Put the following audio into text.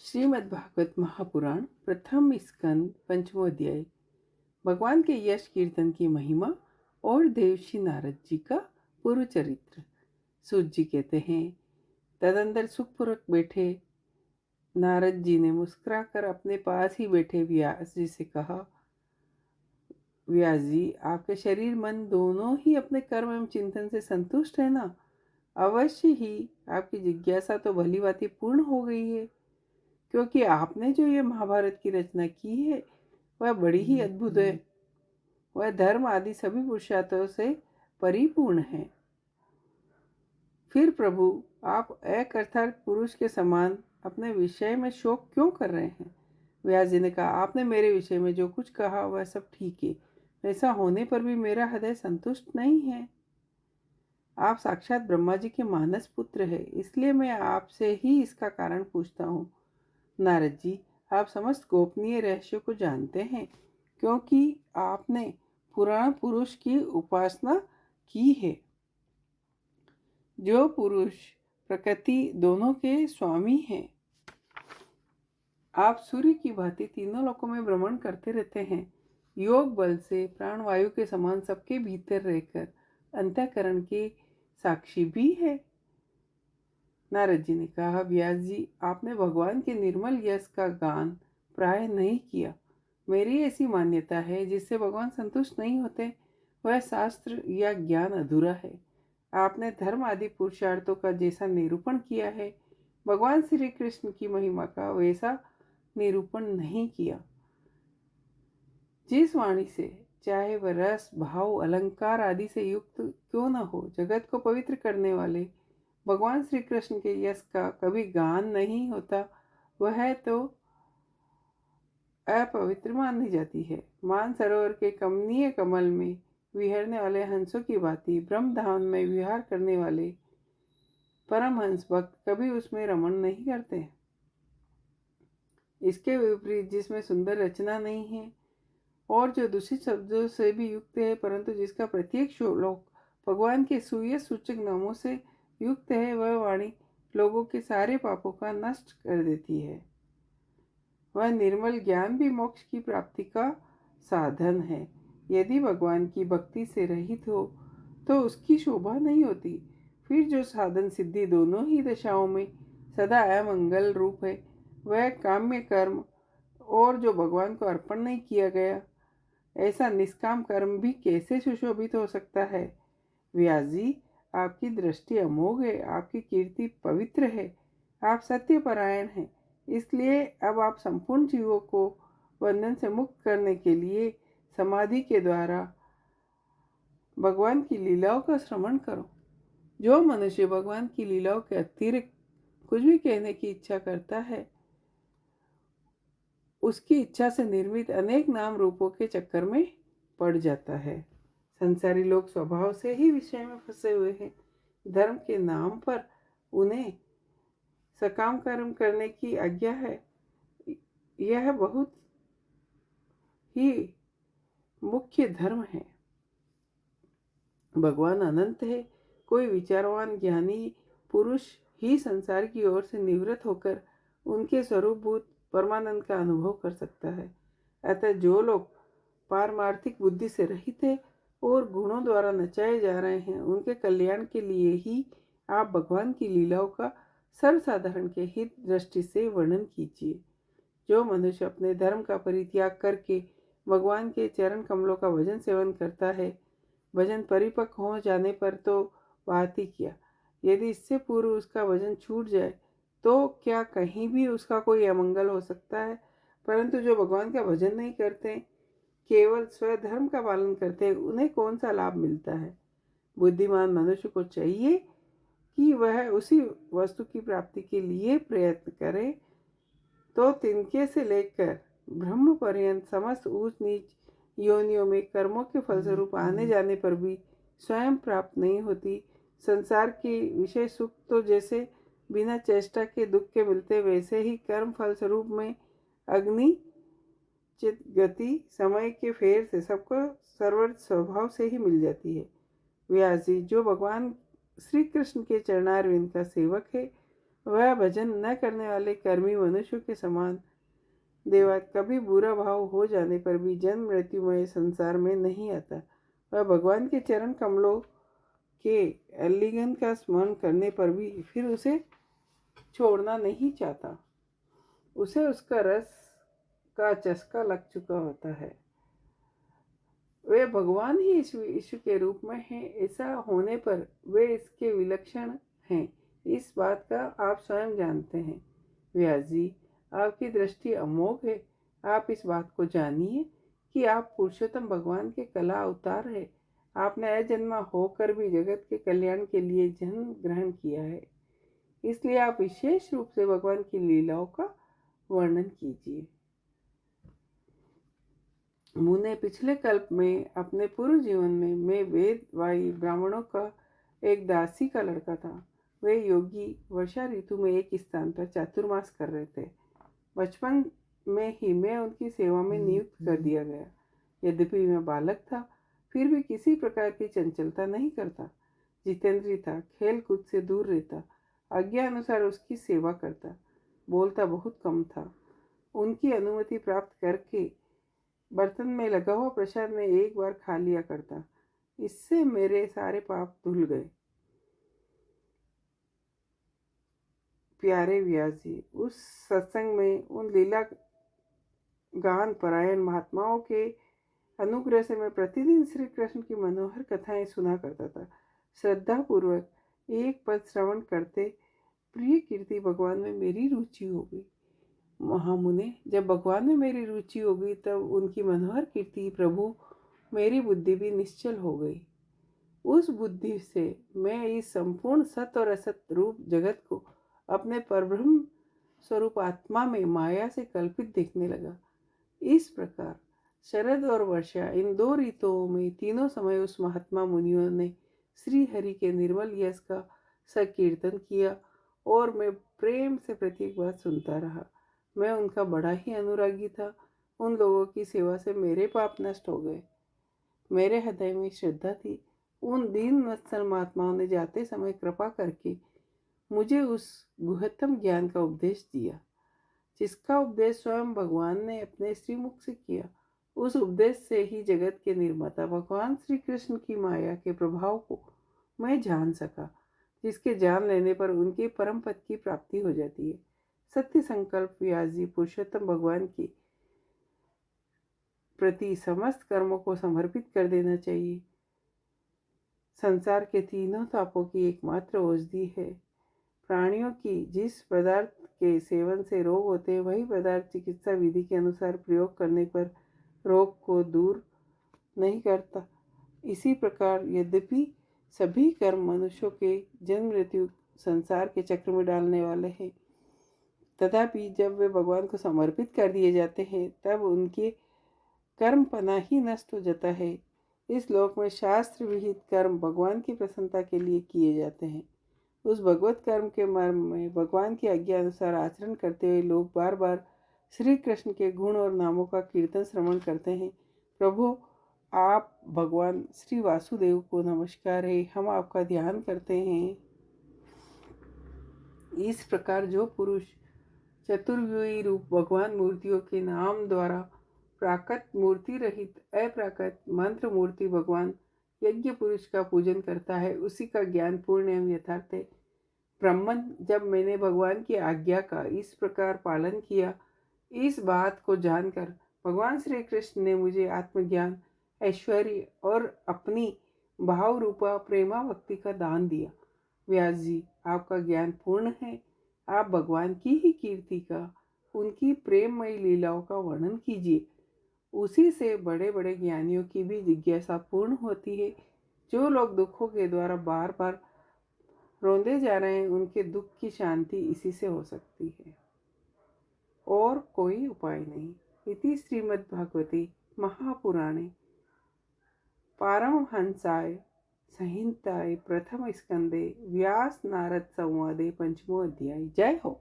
श्रीमद्भागवत महापुराण प्रथम स्कंद पंचमो अध्याय। भगवान के यश कीर्तन की महिमा और देवश्री नारद जी का पूर्व चरित्र। सूत जी कहते हैं, तदंतर सुखपूर्वक बैठे नारद जी ने मुस्कुराकर अपने पास ही बैठे व्यास जी से कहा, व्यास जी, आपके शरीर मन दोनों ही अपने कर्म एवं चिंतन से संतुष्ट है ना? अवश्य ही आपकी जिज्ञासा तो भली भांति पूर्ण हो गई है, क्योंकि आपने जो ये महाभारत की रचना की है वह बड़ी ही अद्भुत है। वह धर्म आदि सभी पुरुषार्थों से परिपूर्ण है। फिर प्रभु, आप एक अर्थात पुरुष के समान अपने विषय में शोक क्यों कर रहे हैं? व्यास जी ने कहा, आपने मेरे विषय में जो कुछ कहा वह सब ठीक है, ऐसा होने पर भी मेरा हृदय संतुष्ट नहीं है। आप साक्षात ब्रह्मा जी के मानस पुत्र है, इसलिए मैं आपसे ही इसका कारण पूछता हूँ। नारद जी, आप समस्त गोपनीय रहस्यों को जानते हैं, क्योंकि आपने पुराण पुरुष की उपासना की है। जो पुरुष प्रकृति दोनों के स्वामी हैं। आप सूर्य की भांति तीनों लोकों में भ्रमण करते रहते हैं। योग बल से प्राणवायु के समान सबके भीतर रहकर अंतःकरण के साक्षी भी है। नारद जी ने कहा, व्यास जी, आपने भगवान के निर्मल यश का गान प्राय नहीं किया। मेरी ऐसी मान्यता है, जिससे भगवान संतुष्ट नहीं होते वह शास्त्र या ज्ञान अधूरा है। आपने धर्म आदि पुरुषार्थों का जैसा निरूपण किया है, भगवान श्री कृष्ण की महिमा का वैसा निरूपण नहीं किया। जिस वाणी से, चाहे वह रस भाव अलंकार आदि से युक्त क्यों न हो, जगत को पवित्र करने वाले भगवान श्री कृष्ण के यश का कभी गान नहीं होता, वह तो अपवित्र मानी जाती है। मान सरोवर के कमनीय कमल में विहरने वाले हंसों की भांति ब्रह्मधाम में विहार करने वाले परमहंस भक्त कभी उसमें रमण नहीं करते। इसके विपरीत, जिसमें सुंदर रचना नहीं है और जो दूषित शब्दों से भी युक्त है, परंतु जिसका प्रत्येक श्लोक भगवान के सुयश सूचक नामों से युक्त है, वह वाणी लोगों के सारे पापों का नष्ट कर देती है। वह निर्मल ज्ञान भी मोक्ष की प्राप्ति का साधन है। यदि भगवान की भक्ति से रहित हो तो उसकी शोभा नहीं होती। फिर जो साधन सिद्धि दोनों ही दशाओं में सदा अमंगल रूप है, वह काम्य कर्म, और जो भगवान को अर्पण नहीं किया गया ऐसा निष्काम कर्म भी कैसे सुशोभित हो सकता है? व्यास जी, आपकी दृष्टि अमोघ है, आपकी कीर्ति पवित्र है, आप सत्यपरायण हैं। इसलिए अब आप संपूर्ण जीवों को बंधन से मुक्त करने के लिए समाधि के द्वारा भगवान की लीलाओं का श्रवण करो। जो मनुष्य भगवान की लीलाओं के अतिरिक्त कुछ भी कहने की इच्छा करता है, उसकी इच्छा से निर्मित अनेक नाम रूपों के चक्कर में पड़ जाता है। संसारी लोग स्वभाव से ही विषय में फंसे हुए हैं। धर्म के नाम पर उन्हें सकाम कर्म करने की आज्ञा है। यह बहुत ही मुख्य धर्म है। भगवान अनंत है। कोई विचारवान ज्ञानी पुरुष ही संसार की ओर से निवृत्त होकर उनके स्वरूपभूत परमानंद का अनुभव कर सकता है। अतः जो लोग पारमार्थिक बुद्धि से रहित है और गुणों द्वारा नचाए जा रहे हैं, उनके कल्याण के लिए ही आप भगवान की लीलाओं का सर्वसाधारण के हित दृष्टि से वर्णन कीजिए। जो मनुष्य अपने धर्म का परित्याग करके भगवान के चरण कमलों का भजन सेवन करता है, भजन परिपक्व हो जाने पर तो बात ही किया, यदि इससे पूर्व उसका भजन छूट जाए तो क्या कहीं भी उसका कोई अमंगल हो सकता है? परंतु जो भगवान का भजन नहीं करते, केवल स्वधर्म का पालन करते हैं, उन्हें कौन सा लाभ मिलता है? बुद्धिमान मनुष्य को चाहिए कि वह उसी वस्तु की प्राप्ति के लिए प्रयत्न करे, तो तिनके से लेकर ब्रह्म पर्यंत समस्त ऊंच नीच योनियों में कर्मों के फलस्वरूप आने जाने पर भी स्वयं प्राप्त नहीं होती। संसार की विषय सुख तो जैसे बिना चेष्टा के दुख के मिलते, वैसे ही कर्म फलस्वरूप में अग्नि चित गति समय के फेर से सबको सर्व स्वभाव से ही मिल जाती है। व्यास जी, जो भगवान श्री कृष्ण के चरणारविंद का सेवक है, वह भजन न करने वाले कर्मी मनुष्यों के समान देवात कभी बुरा भाव हो जाने पर भी जन्म मृत्युमय संसार में नहीं आता। वह भगवान के चरण कमलों के आलिंगन का स्मरण करने पर भी फिर उसे छोड़ना नहीं चाहता। उसे उसका रस का चस्का लग चुका होता है। वे भगवान ही ईश्वर के रूप में हैं। ऐसा होने पर वे इसके विलक्षण हैं, इस बात का आप स्वयं जानते हैं। व्यास जी, आपकी दृष्टि अमोघ है। आप इस बात को जानिए कि आप पुरुषोत्तम भगवान के कला अवतार है। आपने अजन्मा होकर भी जगत के कल्याण के लिए जन्म ग्रहण किया है, इसलिए आप विशेष रूप से भगवान की लीलाओं का वर्णन कीजिए। मुने, पिछले कल्प में अपने पूर्व जीवन में मैं वेदवाई ब्राह्मणों का एक दासी का लड़का था। वे योगी वर्षा ऋतु में एक स्थान पर चातुर्मास कर रहे थे। बचपन में ही मैं उनकी सेवा में नियुक्त कर दिया गया। यद्यपि मैं बालक था, फिर भी किसी प्रकार की चंचलता नहीं करता। जितेंद्रिय था, खेल कूद से दूर रहता, आज्ञा अनुसार उसकी सेवा करता, बोलता बहुत कम था। उनकी अनुमति प्राप्त करके बर्तन में लगा हुआ प्रसाद में एक बार खा लिया करता। इससे मेरे सारे पाप धुल गए। प्यारे व्यास जी, उस सत्संग में उन लीला गान परायण महात्माओं के अनुग्रह से मैं प्रतिदिन श्री कृष्ण की मनोहर कथाएं सुना करता था। श्रद्धा पूर्वक एक पद श्रवण करते प्रिय कीर्ति भगवान में मेरी रुचि हो गई। महामुने, जब भगवान में मेरी रुचि हो गई तब उनकी मनोहर कीर्ति प्रभु मेरी बुद्धि भी निश्चल हो गई। उस बुद्धि से मैं इस संपूर्ण सत और असत रूप जगत को अपने परब्रह्म स्वरूप आत्मा में माया से कल्पित देखने लगा। इस प्रकार शरद और वर्षा, इन दो ऋतुओं में तीनों समय उस महात्मा मुनियों ने श्री हरि के निर्मल यश का संकीर्तन किया और मैं प्रेम से प्रत्येक बात सुनता रहा। मैं उनका बड़ा ही अनुरागी था। उन लोगों की सेवा से मेरे पाप नष्ट हो गए। मेरे हृदय में श्रद्धा थी। उन दीन वत्सल महात्माओं ने जाते समय कृपा करके मुझे उस गुह्यतम ज्ञान का उपदेश दिया, जिसका उपदेश स्वयं भगवान ने अपने श्रीमुख से किया। उस उपदेश से ही जगत के निर्माता भगवान श्री कृष्ण की माया के प्रभाव को मैं जान सका, जिसके जान लेने पर उनके परम पद की प्राप्ति हो जाती है। सत्य संकल्प व्यास जी, पुरुषोत्तम भगवान की प्रति समस्त कर्मों को समर्पित कर देना चाहिए। संसार के तीनों तापों की एकमात्र औषधि है। प्राणियों की जिस पदार्थ के सेवन से रोग होते हैं, वही पदार्थ चिकित्सा विधि के अनुसार प्रयोग करने पर रोग को दूर नहीं करता। इसी प्रकार यद्यपि सभी कर्म मनुष्यों के जन्म मृत्यु संसार के चक्र में डालने वाले हैं, तथापि जब वे भगवान को समर्पित कर दिए जाते हैं तब उनके कर्म पना ही नष्ट हो जाता है। इस लोक में शास्त्र विहित कर्म भगवान की प्रसन्नता के लिए किए जाते हैं। उस भगवत कर्म के मर्म में भगवान की आज्ञा अनुसार आचरण करते हुए लोग बार बार श्री कृष्ण के गुण और नामों का कीर्तन श्रवण करते हैं। प्रभु, आप भगवान श्री वासुदेव को नमस्कार है, हम आपका ध्यान करते हैं। इस प्रकार जो पुरुष चतुर्व्यूही रूप भगवान मूर्तियों के नाम द्वारा प्राकृत मूर्ति रहित अप्राकृत मंत्र मूर्ति भगवान यज्ञ पुरुष का पूजन करता है, उसी का ज्ञान पूर्ण एवं यथार्थ है। ब्राह्मण, जब मैंने भगवान की आज्ञा का इस प्रकार पालन किया, इस बात को जानकर भगवान श्री कृष्ण ने मुझे आत्मज्ञान, ऐश्वर्य और अपनी भाव रूपा प्रेमा भक्ति का दान दिया। व्यास जी, आपका ज्ञान पूर्ण है। आप भगवान की ही कीर्ति का, उनकी प्रेममयी लीलाओं का वर्णन कीजिए। उसी से बड़े बड़े ज्ञानियों की भी जिज्ञासा पूर्ण होती है। जो लोग दुखों के द्वारा बार बार रोंदे जा रहे हैं, उनके दुख की शांति इसी से हो सकती है, और कोई उपाय नहीं। इति श्रीमद्भागवते महापुराणे पारमहंसाय संहिताय प्रथम स्कंदे व्यास नारद संवादे पंचमो अध्याय। जय हो।